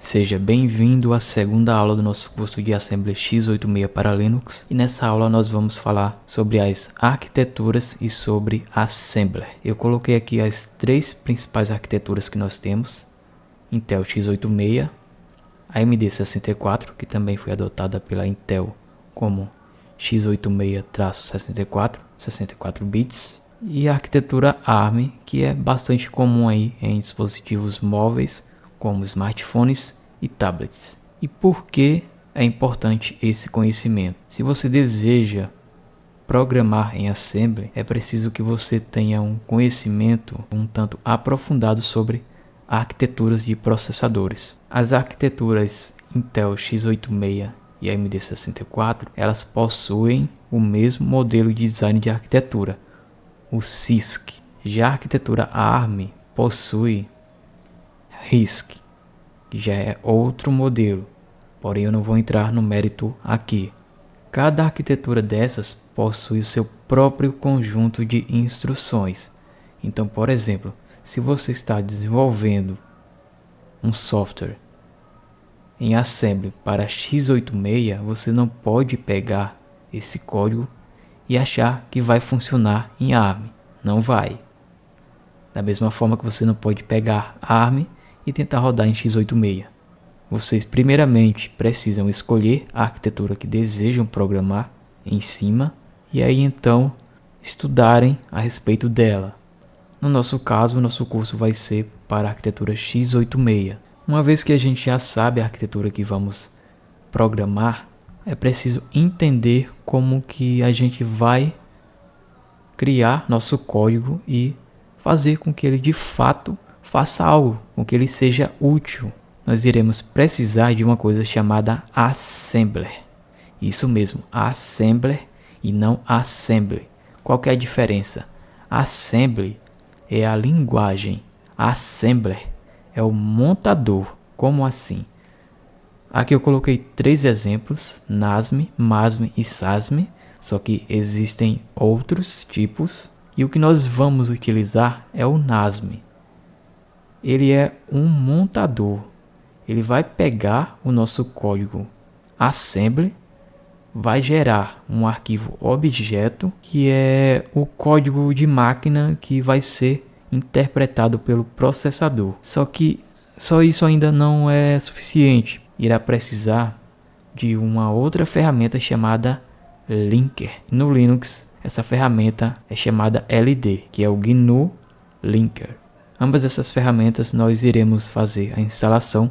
Seja bem-vindo à segunda aula do nosso curso de Assembly x86 para Linux. E nessa aula nós vamos falar sobre as arquiteturas e sobre Assembler. Eu coloquei aqui as três principais arquiteturas que nós temos: Intel x86, AMD 64, que também foi adotada pela Intel como x86-64, 64 bits, e a arquitetura ARM, que é bastante comum aí em dispositivos móveis como smartphones e tablets. E por que é importante esse conhecimento? Se você deseja programar em Assembly, é preciso que você tenha um conhecimento um tanto aprofundado sobre arquiteturas de processadores. As arquiteturas Intel x86 e AMD 64, elas possuem o mesmo modelo de design de arquitetura, o CISC. Já a arquitetura ARM possui RISC, que já é outro modelo, porém eu não vou entrar no mérito aqui. Cada arquitetura dessas possui o seu próprio conjunto de instruções. Então, por exemplo, se você está desenvolvendo um software em Assembly para x86, você não pode pegar esse código e achar que vai funcionar em ARM. Não vai. Da mesma forma que você não pode pegar ARM e tentar rodar em x86. Vocês primeiramente precisam escolher a arquitetura que desejam programar em cima e aí então estudarem a respeito dela. No nosso caso, o nosso curso vai ser para a arquitetura x86. Uma vez que a gente já sabe a arquitetura que vamos programar, é preciso entender como que a gente vai criar nosso código e fazer com que ele de fato faça algo, com que ele seja útil. Nós iremos precisar de uma coisa chamada Assembler. Isso mesmo, Assembler e não Assembly. Qual que é a diferença? Assembly é a linguagem, Assembler é o montador. Como assim? Aqui eu coloquei três exemplos: NASM, MASM e SASM, só que existem outros tipos. E o que nós vamos utilizar é o NASM. Ele é um montador. Ele vai pegar o nosso código Assembly, vai gerar um arquivo objeto, que é o código de máquina que vai ser interpretado pelo processador. Só isso ainda não é suficiente. Irá precisar de uma outra ferramenta chamada Linker. No Linux, essa ferramenta é chamada LD, que é o GNU Linker. Ambas essas ferramentas nós iremos fazer a instalação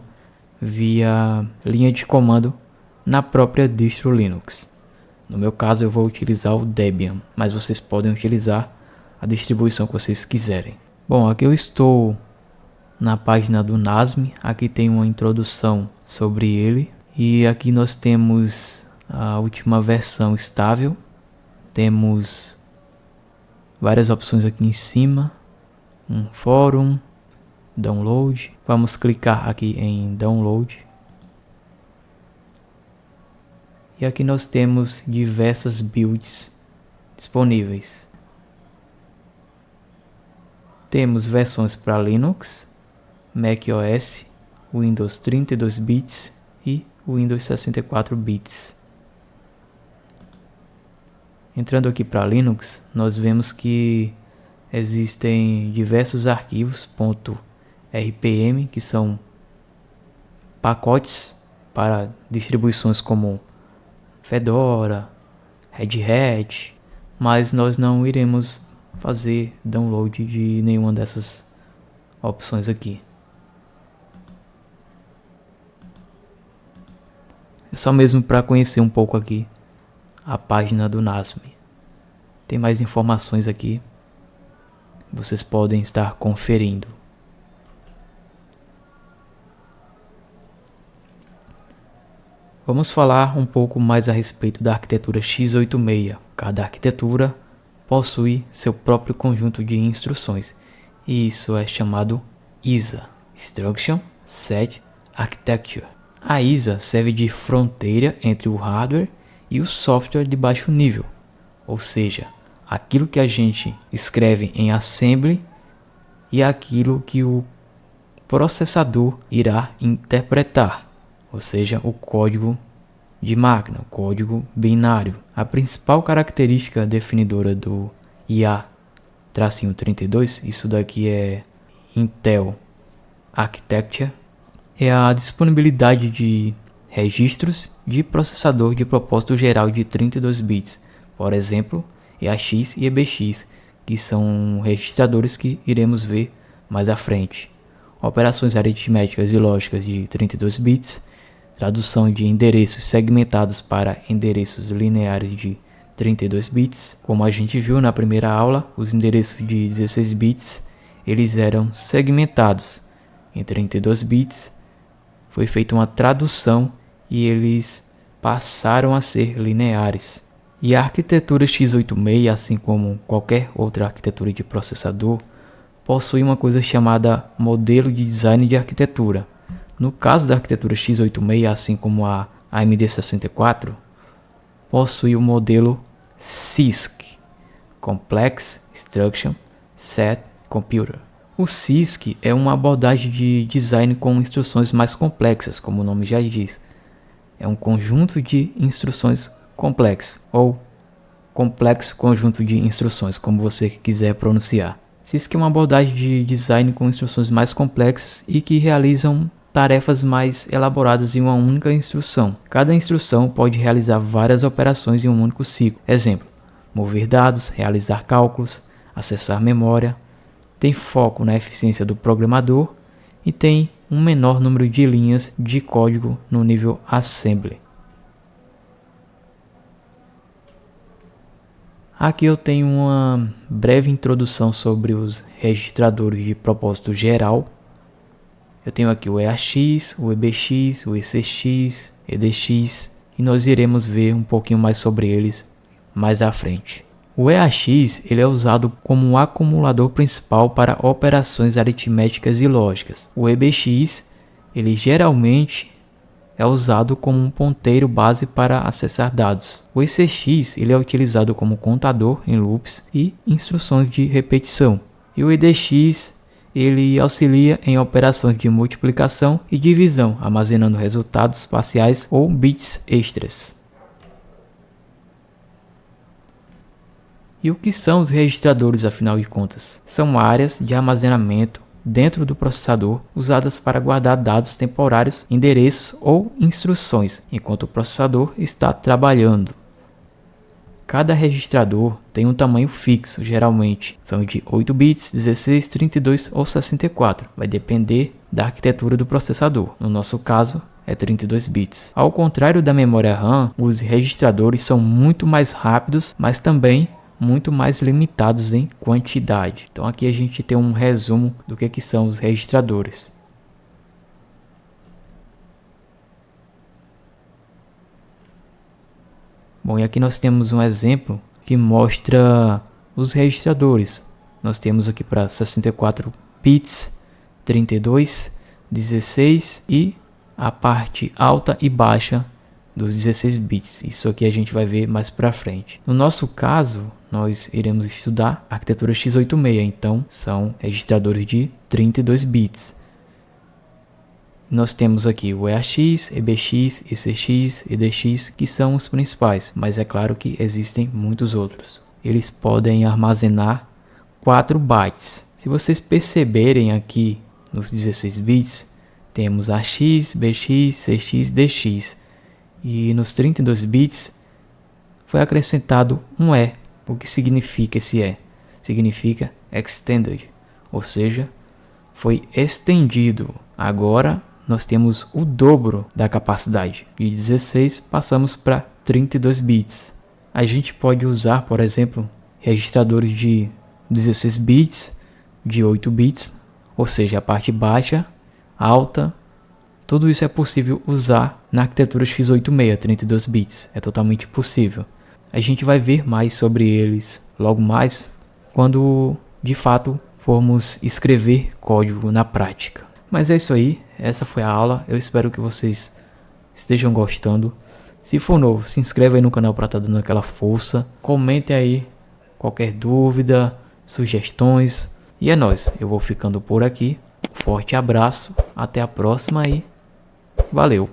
via linha de comando na própria distro Linux. No meu caso eu vou utilizar o Debian, mas vocês podem utilizar a distribuição que vocês quiserem. Bom, aqui eu estou na página do NASM. Aqui tem uma introdução sobre ele e aqui nós temos a última versão estável. Temos várias opções aqui em cima, um fórum, download. Vamos clicar aqui em download. E aqui nós temos diversas builds disponíveis. Temos versões para Linux, macOS, Windows 32 bits e Windows 64 bits. Entrando aqui para Linux, nós vemos que existem diversos arquivos .rpm, que são pacotes para distribuições como Fedora, Red Hat, mas nós não iremos fazer download de nenhuma dessas opções aqui. É só mesmo para conhecer um pouco aqui a página do NASM. Tem mais informações aqui, vocês podem estar conferindo. Vamos falar um pouco mais a respeito da arquitetura x86. Cada arquitetura possui seu próprio conjunto de instruções, e isso é chamado ISA, Instruction Set Architecture. A ISA serve de fronteira entre o hardware e o software de baixo nível, ou seja, aquilo que a gente escreve em Assembly e aquilo que o processador irá interpretar, ou seja, o código de máquina, o código binário. A principal característica definidora do IA-32, isso daqui é Intel Architecture, é a disponibilidade de registros de processador de propósito geral de 32 bits, por exemplo, EAX e EBX, que são registradores que iremos ver mais à frente. Operações aritméticas e lógicas de 32 bits, tradução de endereços segmentados para endereços lineares de 32 bits. Como a gente viu na primeira aula, os endereços de 16 bits eles eram segmentados em 32 bits. Foi feita uma tradução e eles passaram a ser lineares. E a arquitetura x86, assim como qualquer outra arquitetura de processador, possui uma coisa chamada modelo de design de arquitetura. No caso da arquitetura x86, assim como a AMD64, possui o modelo CISC, Complex Instruction Set Computer. O CISC é uma abordagem de design com instruções mais complexas, como o nome já diz. É um conjunto de instruções complexo, ou complexo conjunto de instruções, como você quiser pronunciar. CISC é uma abordagem de design com instruções mais complexas e que realizam tarefas mais elaboradas em uma única instrução. Cada instrução pode realizar várias operações em um único ciclo. Exemplo: mover dados, realizar cálculos, acessar memória. Tem foco na eficiência do programador e tem um menor número de linhas de código no nível assembly. Aqui eu tenho uma breve introdução sobre os registradores de propósito geral. Eu tenho aqui o EAX, o EBX, o ECX, EDX, e nós iremos ver um pouquinho mais sobre eles mais à frente. O EAX ele é usado como um acumulador principal para operações aritméticas e lógicas. O EBX ele geralmente é usado como um ponteiro base para acessar dados. O ECX ele é utilizado como contador em loops e instruções de repetição. E o EDX ele auxilia em operações de multiplicação e divisão, armazenando resultados parciais ou bits extras. E o que são os registradores, afinal de contas? São áreas de armazenamento dentro do processador usadas para guardar dados temporários, endereços ou instruções, enquanto o processador está trabalhando. Cada registrador tem um tamanho fixo, geralmente são de 8 bits, 16, 32 ou 64, vai depender da arquitetura do processador. No nosso caso, é 32 bits. Ao contrário da memória RAM, os registradores são muito mais rápidos, mas também muito mais limitados em quantidade. Então aqui a gente tem um resumo do que são os registradores. Bom, e aqui nós temos um exemplo que mostra os registradores. Nós temos aqui para 64 bits, 32, 16 e a parte alta e baixa dos 16 bits. Isso aqui a gente vai ver mais para frente. No nosso caso, nós iremos estudar a arquitetura x86, então são registradores de 32 bits. Nós temos aqui o EAX, EBX, ECX, EDX, que são os principais, mas é claro que existem muitos outros. Eles podem armazenar 4 bytes. Se vocês perceberem aqui nos 16 bits, temos AX, BX, CX, DX. E nos 32 bits foi acrescentado um E. O que significa esse E? Significa Extended, ou seja, foi estendido. Agora nós temos o dobro da capacidade. De 16 passamos para 32 bits. A gente pode usar, por exemplo, registradores de 16 bits, de 8 bits, ou seja, a parte baixa, alta. Tudo isso é possível usar na arquitetura x86, 32 bits. É totalmente possível. A gente vai ver mais sobre eles logo mais quando de fato formos escrever código na prática. Mas é isso aí, essa foi a aula. Eu espero que vocês estejam gostando. Se for novo, se inscreva aí no canal para estar dando aquela força. Comente aí qualquer dúvida, sugestões. E é nóis, eu vou ficando por aqui. Forte abraço, até a próxima e valeu!